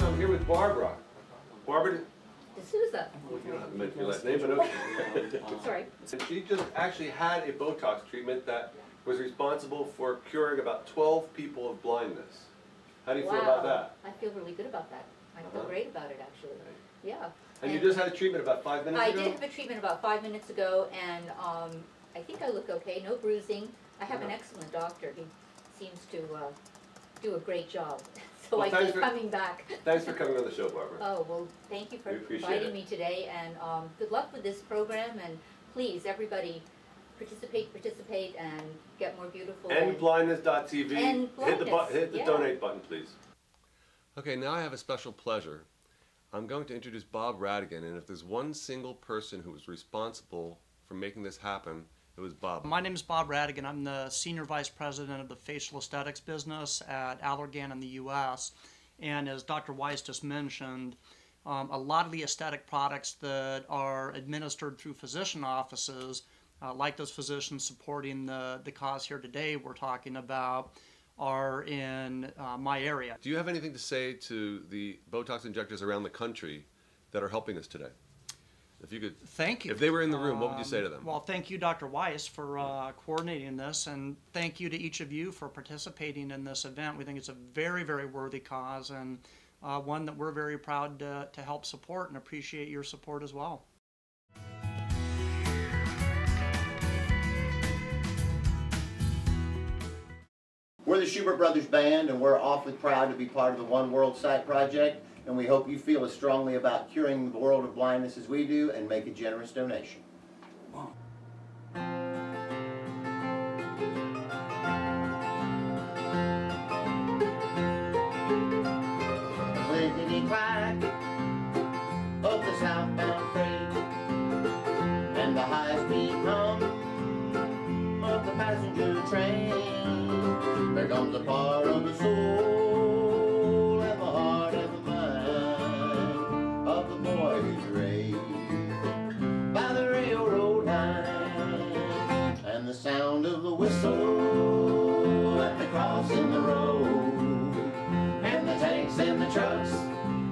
So I'm here with Barbara. Barbara D'Souza. you don't have to mention your last name, but okay. Sorry. And she just actually had a Botox treatment that was responsible for curing about 12 people of blindness. How do you feel about that? I feel really good about that. I feel great about it, actually. Right. Yeah. And you just had a treatment about 5 minutes ago? I did have a treatment about 5 minutes ago, and I think I look okay. No bruising. I have an excellent doctor. He seems to do a great job. So well, I keep coming back. Thanks for coming on the show, Barbara. Oh, well, thank you for inviting me today, and good luck with this program, and please, everybody, participate, and get more beautiful. Endblindness.tv. Hit the yeah. donate button, please. Okay, now I have a special pleasure. I'm going to introduce Bob Radigan, and if there's one single person who was responsible for making this happen, it was Bob. My name is Bob Radigan. I'm the Senior Vice President of the Facial Aesthetics business at Allergan in the U.S. And as Dr. Weiss just mentioned, a lot of the aesthetic products that are administered through physician offices, like those physicians supporting the cause here today we're talking about, are in my area. Do you have anything to say to the Botox injectors around the country that are helping us today? If you could, thank you. If they were in the room, what would you say to them? Well, thank you, Dr. Weiss, for coordinating this, and thank you to each of you for participating in this event. We think it's a very, very worthy cause, and one that we're very proud to help support, and appreciate your support as well. We're the Schubert Brothers Band, and we're awfully proud to be part of the One World Sight Project, and we hope you feel as strongly about curing the world of blindness as we do, and make a generous donation. Clickety-clack of the southbound freight, and the high-speed hum of the passenger train. There comes a part of the soul and the heart and the mind of the boy who's raised by the railroad line, and the sound of the whistle at the crossing the road, and the tanks and the trucks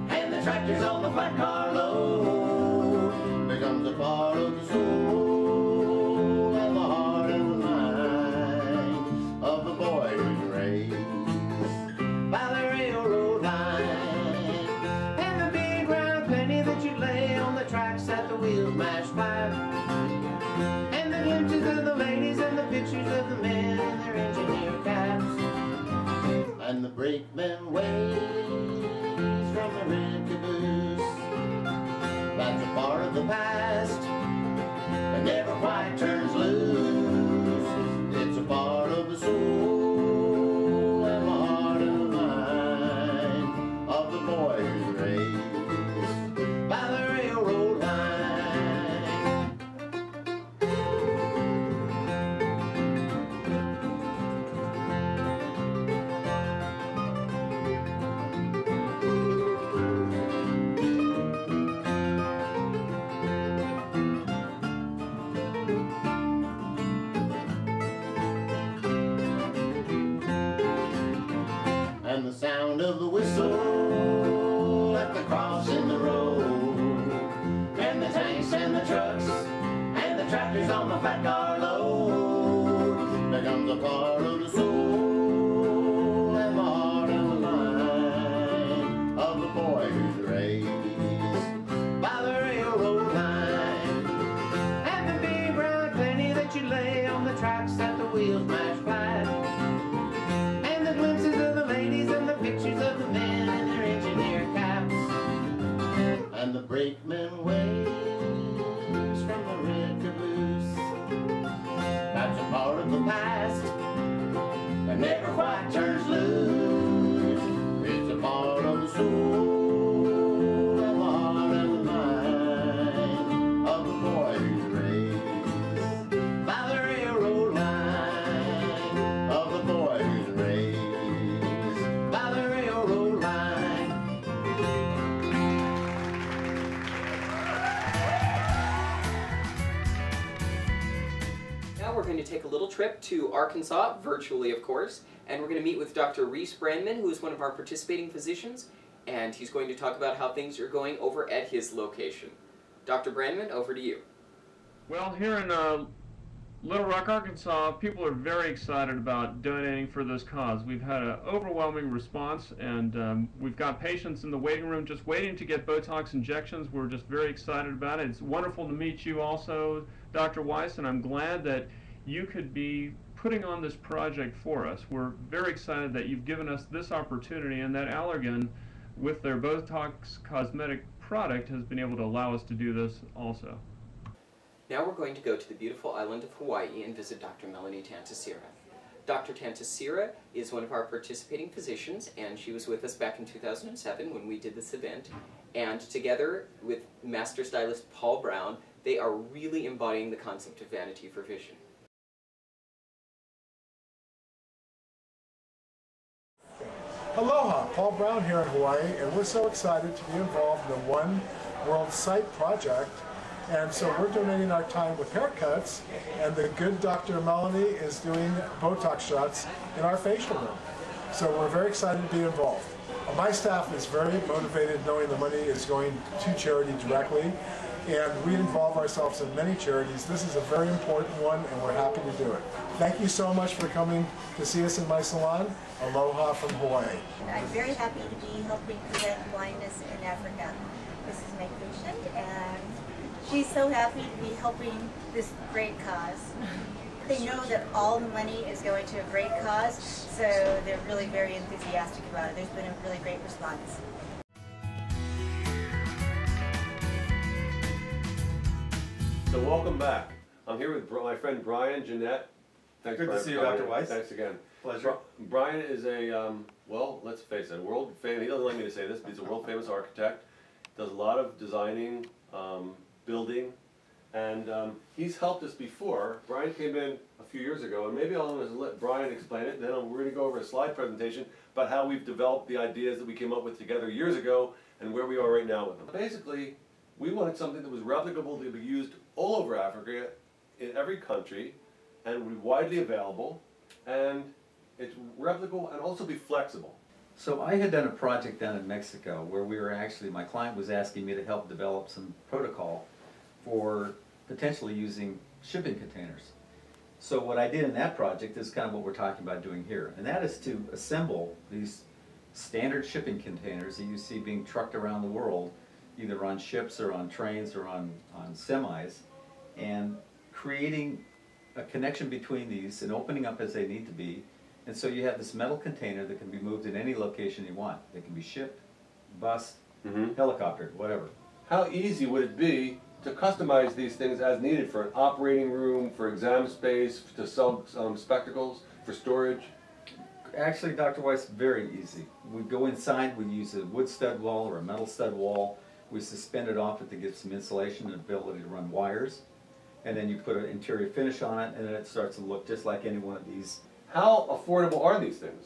and the tractors on the flat car load becomes a part of the soul and the heart and the mind of the boy who's raised by the railroad line, and the big round penny that you lay on the tracks that the wheels mash by, and the glimpses of the ladies and the pictures of the men in their engineer caps, and the brakeman waves from the red caboose. That's a part of the past that never quite turns loose. It's a part of the soul and the heart and the mind of the boy who's raised by the railroad line. And the sound of the whistle at the crossing the road, and the tanks and the trucks and the tractors on the flat car load becomes a part of the soul and the heart and the mind of the boy who's raised by the railroad line, and the big round penny that you lay on the tracks that the wheels mash flat, and the glimpses of the ladies and the pictures of the men in their engineer caps, and the brakeman waves from the red caboose. That's a part of the past that never quite turns loose. It's a part of the soul and the heart and the mind of the boy who's raised by the railroad line, of the boy who's raised by the railroad line. Now we're going to take a little trip to Arkansas, virtually of course, and we're going to meet with Dr. Rhys Branman, who is one of our participating physicians, and he's going to talk about how things are going over at his location. Dr. Branman, over to you. Well, here in Little Rock, Arkansas, people are very excited about donating for this cause. We've had an overwhelming response, and we've got patients in the waiting room just waiting to get Botox injections. We're just very excited about it. It's wonderful to meet you also, Dr. Weiss, and I'm glad that you could be putting on this project for us. We're very excited that you've given us this opportunity, and that Allergan, with their Botox cosmetic product, has been able to allow us to do this also. Now we're going to go to the beautiful island of Hawaii and visit Dr. Melanie Tantisira. Dr. Tantisira is one of our participating physicians, and she was with us back in 2007 when we did this event. And together with master stylist Paul Brown, they are really embodying the concept of vanity for vision. Aloha, Paul Brown here in Hawaii, and we're so excited to be involved in the One World Site project. And so we're donating our time with haircuts, and the good Dr. Melanie is doing Botox shots in our facial room. So we're very excited to be involved. My staff is very motivated knowing the money is going to charity directly, and we involve ourselves in many charities. This is a very important one, and we're happy to do it. Thank you so much for coming to see us in my salon. Aloha from Hawaii. I'm very happy to be helping prevent blindness in Africa. This is my patient, and she's so happy to be helping this great cause. They know that all the money is going to a great cause, so they're really very enthusiastic about it. There's been a really great response. So welcome back. I'm here with my friend Brion Jeannette. Thanks, Good Brian, to see you, for coming Dr. in. Weiss. Thanks again. Pleasure. Brion is a, well, let's face it, world famous, he doesn't like me to say this, but he's a world famous architect. Does a lot of designing, building, and he's helped us before. Brion came in a few years ago, and maybe I'll let Brion explain it, then we're going to go over a slide presentation about how we've developed the ideas that we came up with together years ago and where we are right now with them. Basically, we wanted something that was replicable to be used all over Africa, in every country, and would be widely available, and it's replicable and also be flexible. So I had done a project down in Mexico where we were actually, my client was asking me to help develop some protocol for potentially using shipping containers. So what I did in that project is kind of what we're talking about doing here, and that is to assemble these standard shipping containers that you see being trucked around the world, either on ships or on trains or on semis, and creating a connection between these and opening up as they need to be. And so you have this metal container that can be moved in any location you want. It can be shipped, bus, helicopter, whatever. How easy would it be to customize these things as needed for an operating room, for exam space, to sell spectacles, for storage? Actually, Dr. Weiss, very easy. We go inside, we use a wood stud wall or a metal stud wall. We suspend it off it to give some insulation and ability to run wires. And then you put an interior finish on it, and then it starts to look just like any one of these. How affordable are these things?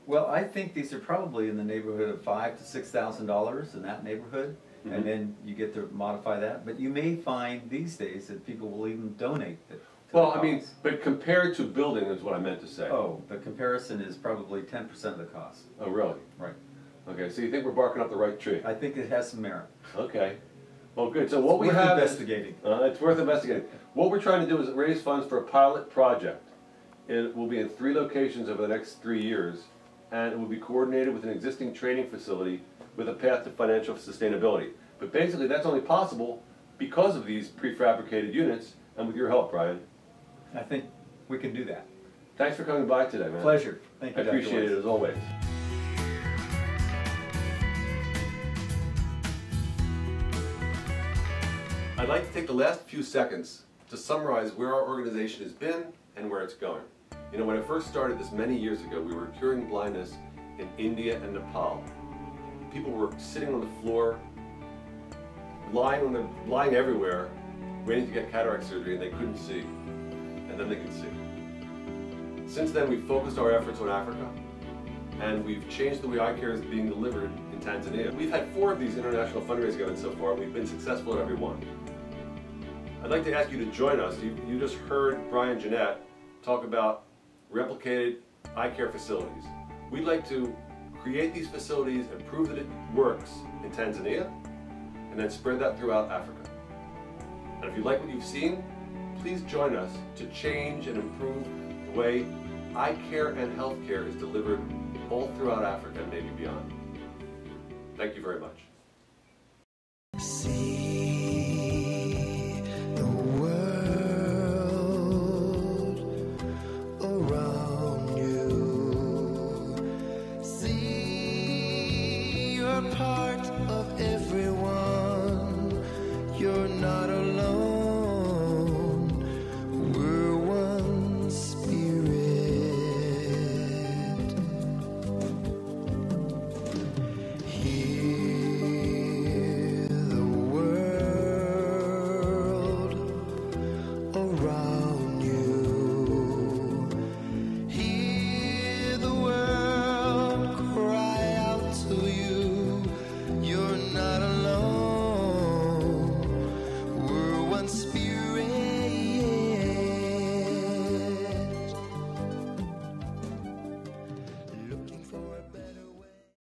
Well, I think these are probably in the neighborhood of $5,000 to $6,000 in that neighborhood, and then you get to modify that. But you may find these days that people will even donate it. Well, I mean, but compared to building is what I meant to say. Oh, the comparison is probably 10% of the cost. Oh, really? Right. Okay, so you think we're barking up the right tree? I think it has some merit. Okay. Well, good. So what It's we worth have investigating. It's worth investigating. What we're trying to do is raise funds for a pilot project. It will be in 3 locations over the next 3 years, and it will be coordinated with an existing training facility with a path to financial sustainability. But basically, that's only possible because of these prefabricated units, and with your help, Brion. I think we can do that. Thanks for coming by today, man. Pleasure. Thank you, I appreciate it as always. I'd like to take the last few seconds to summarize where our organization has been and where it's going. You know, when I first started this many years ago, we were curing blindness in India and Nepal. People were sitting on the floor, lying everywhere, waiting to get cataract surgery, and they couldn't see. And then they could see. Since then, we've focused our efforts on Africa, and we've changed the way eye care is being delivered in Tanzania. We've had 4 of these international fundraising events so far, and we've been successful at every one. I'd like to ask you to join us. You just heard Brion Jeannette talk about replicated eye care facilities. We'd like to create these facilities and prove that it works in Tanzania, and then spread that throughout Africa. And if you like what you've seen, please join us to change and improve the way eye care and health care is delivered all throughout Africa and maybe beyond. Thank you very much. See the world around you. See you're part of everyone.